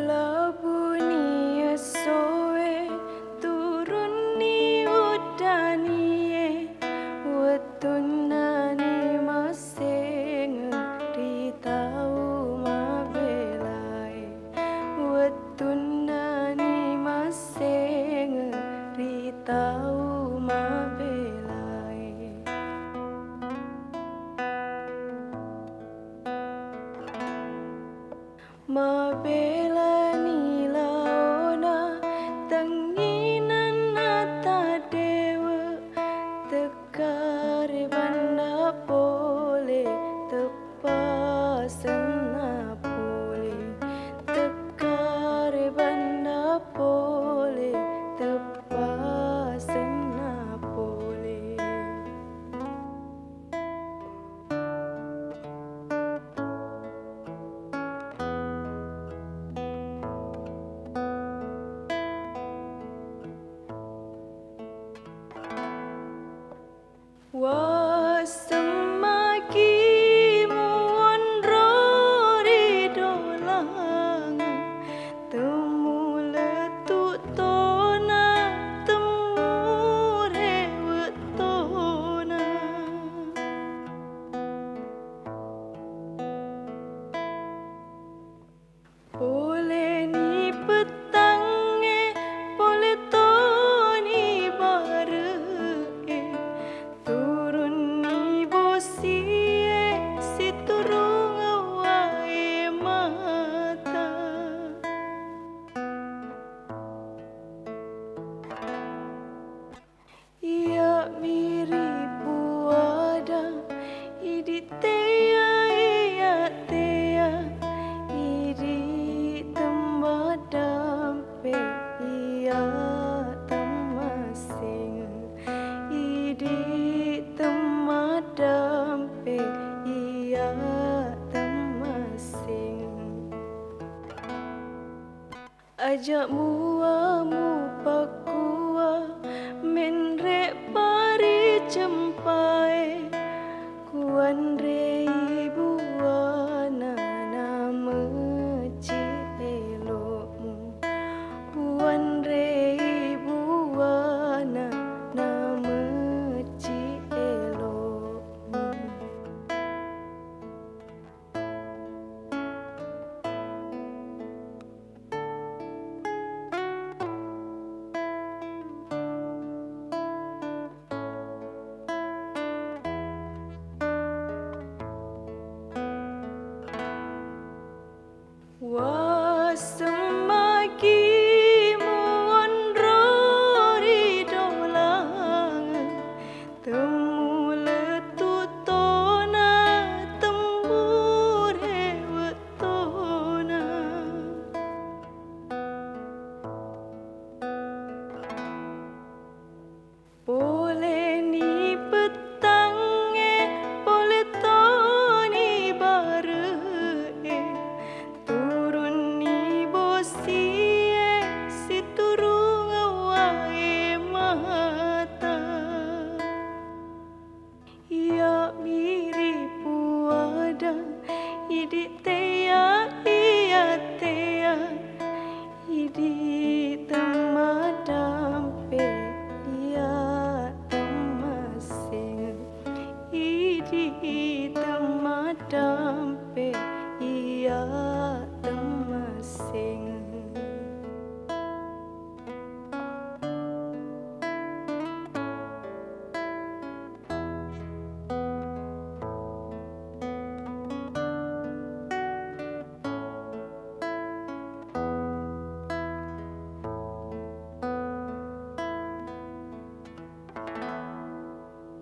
Labunia soe turuni udanie wetunani maseng ritau mabelai wetunani maseng ritau mabelai mabela ni laona tanginan nata dewa tekare banda pole tepasena pole tekare banda pole tepasena pole. Wasemaki muonrori dolang temu letuk tona temu rewet tona boleh ni petange boleh toni bare turun ni bosie si turung awai mata ia mirip buada iditea ia tea iri tembadampe ia temasing idi temadampe ia temasing ajak muamu pakua menrek pari cempai kuan re ibu ana meci elokmu kuan re ibu ana meci elokmu. Wasemaki muonrori dolang temu letuk tona temu rewet tona oh